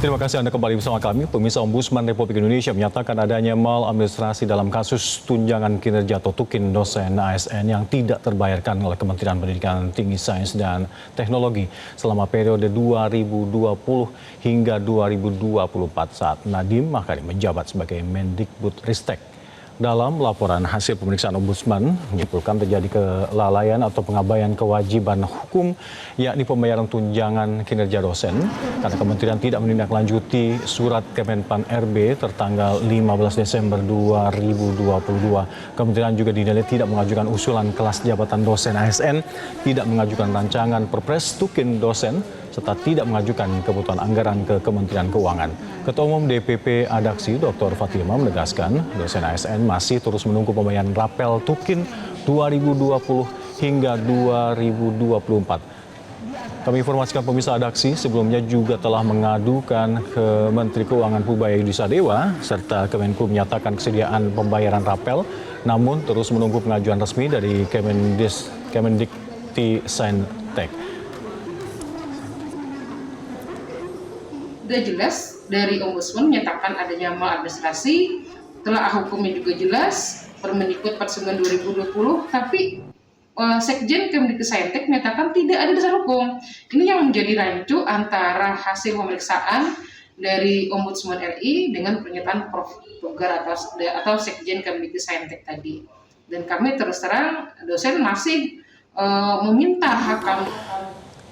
Terima kasih Anda kembali bersama kami. Pemirsa, Ombudsman Republik Indonesia menyatakan adanya maladministrasi dalam kasus tunjangan kinerja atau tukin dosen ASN yang tidak terbayarkan oleh Kementerian Pendidikan Tinggi Sains dan Teknologi selama periode 2020 hingga 2024 saat Nadiem Makarim menjabat sebagai Mendikbudristek. Dalam laporan hasil pemeriksaan Ombudsman menyimpulkan terjadi kelalaian atau pengabaian kewajiban hukum, yakni pembayaran tunjangan kinerja dosen, karena kementerian tidak menindaklanjuti surat Kemenpan RB tertanggal 15 Desember 2022. Kementerian juga dinilai tidak mengajukan usulan kelas jabatan dosen ASN, tidak mengajukan rancangan perpres tukin dosen, serta tidak mengajukan kebutuhan anggaran ke Kementerian Keuangan. Ketua Umum DPP Adaksi Dr. Fatima menegaskan dosen ASN masih terus menunggu pembayaran rapel tukin 2020 hingga 2024. Kami informasikan pemirsa Adaksi sebelumnya juga telah mengadukan ke Menteri Keuangan Purbaya Sadewa serta Kemenku menyatakan kesediaan pembayaran rapel, namun terus menunggu pengajuan resmi dari Kemendikti-Saintek. Sudah jelas dari Ombudsman menyatakan adanya maladministrasi, telah hukumnya juga jelas, Permendikbud 49 2020, tapi Sekjen Kemendikti-Saintek menyatakan tidak ada dasar hukum. Ini yang menjadi rancu antara hasil pemeriksaan dari Ombudsman RI dengan pernyataan Prof. Togar atau Sekjen Kemendikti-Saintek tadi. Dan kami terus terang dosen masih meminta hak kami.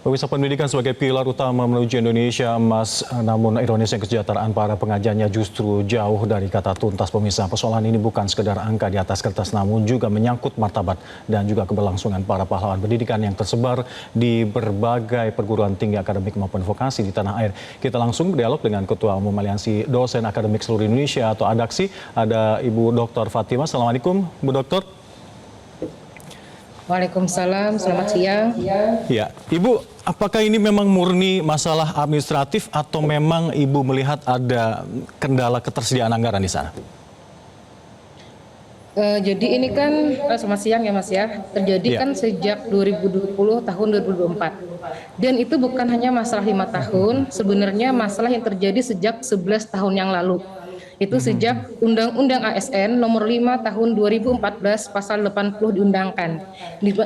Pemirsa, pendidikan sebagai pilar utama menuju Indonesia Emas, namun ironisnya kesejahteraan para pengajarnya justru jauh dari kata tuntas. Pemirsa, persoalan ini bukan sekedar angka di atas kertas, namun juga menyangkut martabat dan juga keberlangsungan para pahlawan pendidikan yang tersebar di berbagai perguruan tinggi akademik maupun vokasi di tanah air. Kita langsung berdialog dengan Ketua Umum Aliansi Dosen Akademik Seluruh Indonesia atau ADAKSI, ada Ibu Dr. Fatima. Assalamualaikum, Bu Dokter. Waalaikumsalam, selamat siang. Ya, Ibu, apakah ini memang murni masalah administratif atau memang Ibu melihat ada kendala ketersediaan anggaran di sana? Jadi ini kan, selamat siang ya Mas ya, terjadi kan sejak 2020 tahun 2024. Dan itu bukan hanya masalah 5 tahun, sebenarnya masalah yang terjadi sejak 11 tahun yang lalu. Itu sejak Undang-Undang ASN nomor 5 tahun 2014 pasal 80 diundangkan.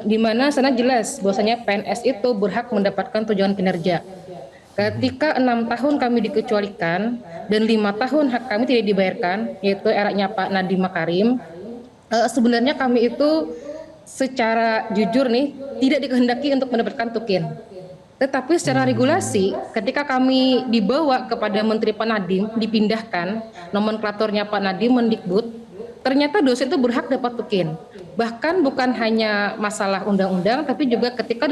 Di mana sana jelas bahwasanya PNS itu berhak mendapatkan tunjangan kinerja. Ketika 6 tahun kami dikecualikan dan 5 tahun hak kami tidak dibayarkan, yaitu eranya Pak Nadiem Makarim, sebenarnya kami itu secara jujur nih tidak dikehendaki untuk mendapatkan tukin. Tetapi secara regulasi, ketika kami dibawa kepada Menteri Pak Nadiem, dipindahkan nomenklaturnya Pak Nadiem Mendikbud, ternyata dosen itu berhak dapat tukin. Bahkan bukan hanya masalah undang-undang, tapi juga ketika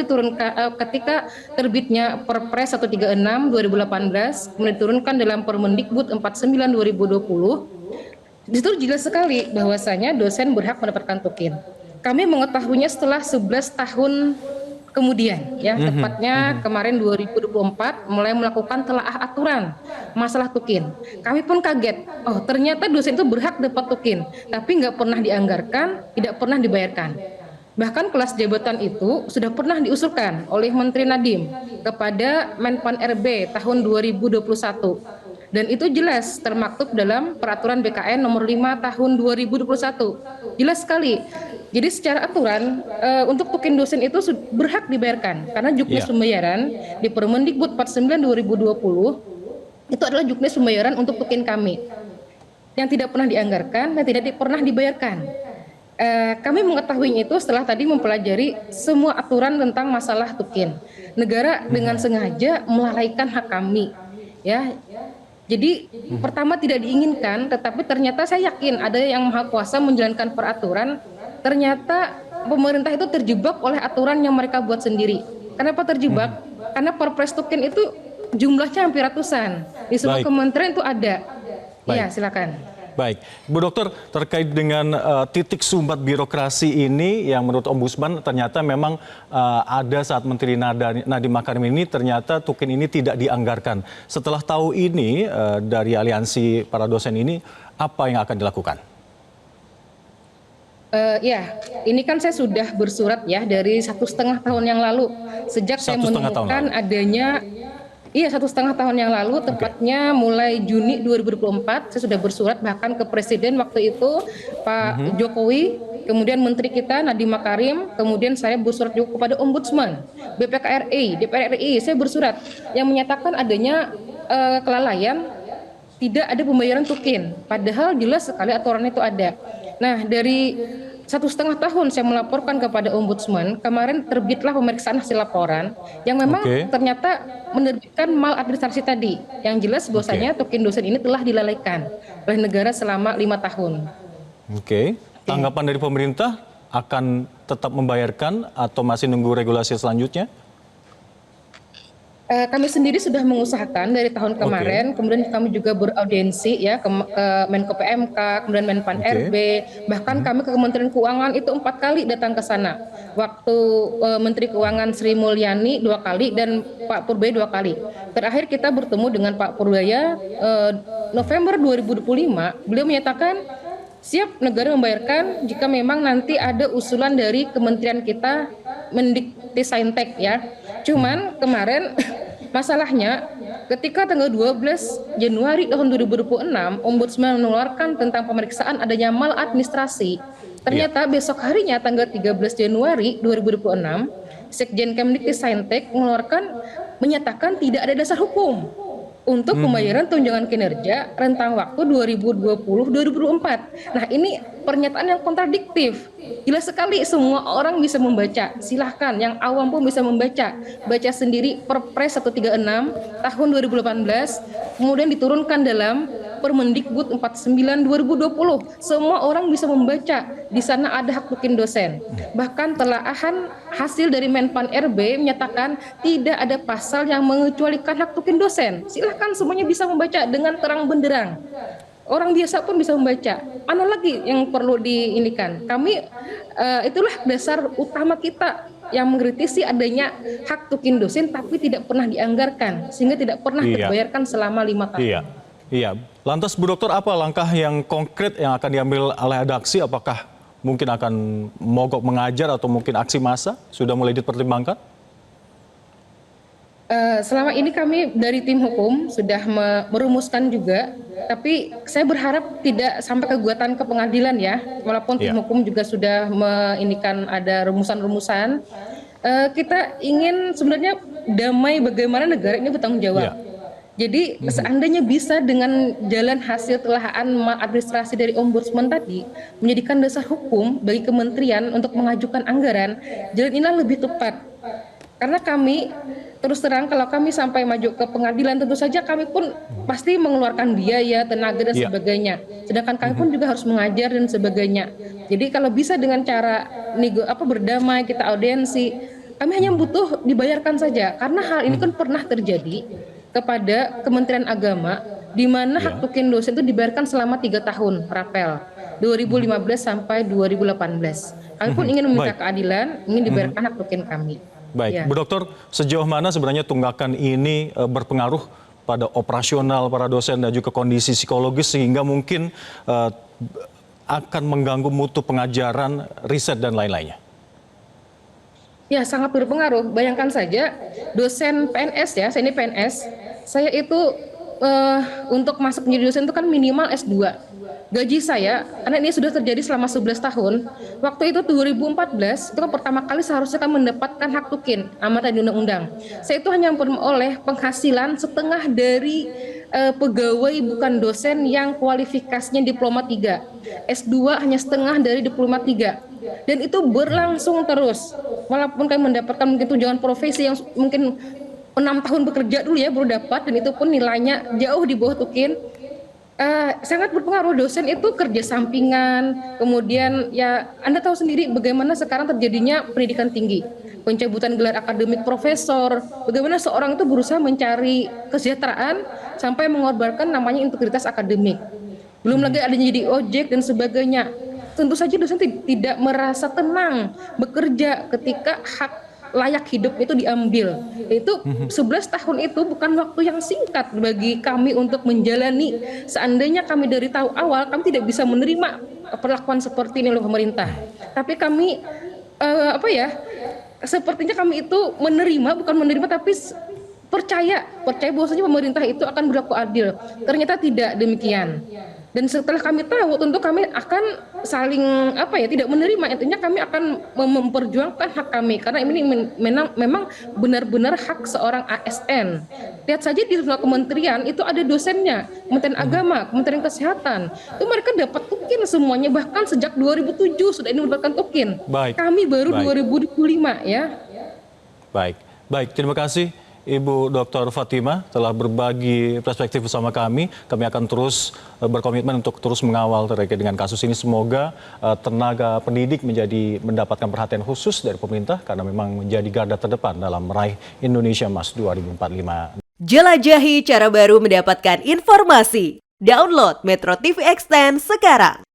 ketika terbitnya Perpres 136 2018, kemudian diturunkan dalam Permendikbud 49 2020, itu jelas sekali bahwasanya dosen berhak mendapatkan tukin. Kami mengetahuinya setelah 11 tahun kemudian, ya tepatnya kemarin 2024 mulai melakukan telaah aturan masalah tukin. Kami pun kaget, oh ternyata dosen itu berhak dapat tukin, tapi nggak pernah dianggarkan, tidak pernah dibayarkan. Bahkan kelas jabatan itu sudah pernah diusulkan oleh Menteri Nadiem kepada Menpan RB tahun 2021. Dan itu jelas termaktub dalam Peraturan BKN nomor 5 tahun 2021. Jelas sekali. Jadi secara aturan untuk tukin dosen itu berhak dibayarkan karena juknis pembayaran di Permendikbud 49 2020 itu adalah juknis pembayaran untuk tukin kami yang tidak pernah dianggarkan dan tidak pernah dibayarkan. Kami mengetahuinya itu setelah tadi mempelajari semua aturan tentang masalah tukin. Negara dengan sengaja melalaikan hak kami, ya. Jadi pertama tidak diinginkan, tetapi ternyata saya yakin ada yang maha kuasa menjalankan peraturan. Ternyata pemerintah itu terjebak oleh aturan yang mereka buat sendiri. Kenapa terjebak? Karena Perpres tukin itu jumlahnya hampir ratusan. Di semua kementerian itu ada. Iya, silakan. Baik, Bu Dokter, terkait dengan titik sumbat birokrasi ini yang menurut Ombudsman ternyata memang ada saat Menteri Nadiem Makarim ini ternyata tukin ini tidak dianggarkan. Setelah tahu ini dari aliansi para dosen ini, apa yang akan dilakukan? Ya, ini kan saya sudah bersurat ya dari 1,5 tahun yang lalu. Sejak saya menemukan adanya Iya, 1,5 tahun yang lalu, tepatnya mulai Juni 2024, saya sudah bersurat bahkan ke Presiden waktu itu, Pak Jokowi, kemudian Menteri kita Nadiem Makarim, kemudian saya bersurat juga kepada Ombudsman, BPK-RI, DPR RI, saya bersurat yang menyatakan adanya kelalaian, tidak ada pembayaran tukin, padahal jelas sekali aturan itu ada. Nah, dari 1,5 tahun saya melaporkan kepada Ombudsman, kemarin terbitlah pemeriksaan hasil laporan yang memang ternyata menerbitkan maladministrasi tadi. Yang jelas bahwasanya token dosen ini telah dilalaikan oleh negara selama 5 tahun. Tanggapan dari pemerintah akan tetap membayarkan atau masih nunggu regulasi selanjutnya? Kami sendiri sudah mengusahakan dari tahun kemarin, kemudian kami juga beraudiensi ya ke Menko PMK, kemudian Menpan RB, bahkan kami ke Kementerian Keuangan itu 4 kali datang ke sana. Waktu Menteri Keuangan Sri Mulyani 2 kali dan Pak Purbaya 2 kali. Terakhir kita bertemu dengan Pak Purbaya November 2025, beliau menyatakan siap negara membayarkan jika memang nanti ada usulan dari kementerian kita Mendikti-Saintek ya. Cuman kemarin masalahnya ketika tanggal 12 Januari tahun 2026 Ombudsman mengeluarkan tentang pemeriksaan adanya maladministrasi. Ternyata besok harinya tanggal 13 Januari 2026 Sekjen Kemdikti-Saintek menyatakan tidak ada dasar hukum untuk pembayaran tunjangan kinerja rentang waktu 2020-2024. Nah, ini pernyataan yang kontradiktif. Jelas sekali semua orang bisa membaca. Silahkan, yang awam pun bisa membaca. Baca sendiri Perpres 136 tahun 2018, kemudian diturunkan dalam Permendikbud 49 2020. Semua orang bisa membaca. Di sana ada hak tukin dosen. Bahkan telaahan hasil dari Menpan RB menyatakan tidak ada pasal yang mengecualikan hak tukin dosen. Silahkan semuanya bisa membaca dengan terang benderang. Orang biasa pun bisa membaca. Mana lagi yang perlu diinikan? Kami itulah dasar utama kita yang mengkritisi adanya hak tukin dosen tapi tidak pernah dianggarkan sehingga tidak pernah terbayarkan selama 5 tahun. Iya. Lantas Bu Dokter, apa langkah yang konkret yang akan diambil oleh Adaksi? Apakah mungkin akan mogok mengajar atau mungkin aksi massa? Sudah mulai dipertimbangkan? Selama ini kami dari tim hukum sudah merumuskan juga, tapi saya berharap tidak sampai kegugatan ke pengadilan ya, walaupun tim hukum juga sudah menginikan ada rumusan-rumusan. Kita ingin sebenarnya damai bagaimana negara ini bertanggung jawab. Jadi seandainya bisa dengan jalan hasil telahan maladministrasi dari Ombudsman tadi menjadikan dasar hukum bagi kementerian untuk mengajukan anggaran, jalan inilah lebih tepat. Karena kami terus terang kalau kami sampai maju ke pengadilan tentu saja kami pun pasti mengeluarkan biaya, tenaga dan sebagainya. Sedangkan kami pun juga harus mengajar dan sebagainya. Jadi kalau bisa dengan cara berdamai, kita audiensi, kami hanya butuh dibayarkan saja. Karena hal ini kan pernah terjadi kepada Kementerian Agama di mana hak tukin dosen itu dibayarkan selama 3 tahun rapel 2015 sampai 2018. Kami pun ingin meminta keadilan, ingin dibayarkan hak tukin kami. Baik, Bu Dokter, sejauh mana sebenarnya tunggakan ini berpengaruh pada operasional para dosen dan juga kondisi psikologis sehingga mungkin akan mengganggu mutu pengajaran, riset dan lain-lainnya? Ya, sangat berpengaruh. Bayangkan saja dosen PNS ya, saya ini PNS, saya itu untuk masuk menjadi dosen itu kan minimal S2. Gaji saya, karena ini sudah terjadi selama 11 tahun, waktu itu 2014, itu kan pertama kali seharusnya kan mendapatkan hak tukin, amanat di undang-undang. Saya itu hanya memperoleh penghasilan setengah dari pegawai bukan dosen yang kualifikasinya diploma 3. S2 hanya setengah dari diploma 3. Dan itu berlangsung terus. Walaupun kami mendapatkan mungkin tunjangan profesi yang mungkin 6 tahun bekerja dulu ya baru dapat, dan itu pun nilainya jauh di bawah tukin. Sangat berpengaruh. Dosen itu kerja sampingan, kemudian ya Anda tahu sendiri bagaimana sekarang terjadinya pendidikan tinggi, pencabutan gelar akademik profesor, bagaimana seorang itu berusaha mencari kesejahteraan sampai mengorbankan namanya integritas akademik. Belum lagi adanya jadi ojek dan sebagainya. Tentu saja dosen tidak merasa tenang bekerja ketika hak layak hidup itu diambil. Itu 11 tahun itu bukan waktu yang singkat bagi kami untuk menjalani. Seandainya kami dari tahu awal, kami tidak bisa menerima perlakuan seperti ini oleh pemerintah. Tapi kami sepertinya kami itu menerima, bukan menerima tapi percaya bahwasanya pemerintah itu akan berlaku adil. Ternyata tidak demikian. Dan setelah kami tahu, tentu kami akan saling tidak menerima. Intinya kami akan memperjuangkan hak kami karena ini memang benar-benar hak seorang ASN. Lihat saja di semua kementerian itu ada dosennya, Kementerian Agama, Kementerian Kesehatan. Itu mereka dapat tukin semuanya, bahkan sejak 2007 sudah ini mendapatkan tukin. Baik. Kami baru Baik. 2025 ya. Baik, terima kasih Ibu Dr. Fatimah telah berbagi perspektif bersama kami. Kami akan terus berkomitmen untuk terus mengawal terkait dengan kasus ini. Semoga tenaga pendidik mendapatkan perhatian khusus dari pemerintah karena memang menjadi garda terdepan dalam meraih Indonesia Emas 2045. Jelajahi cara baru mendapatkan informasi. Download Metro TV Extend sekarang.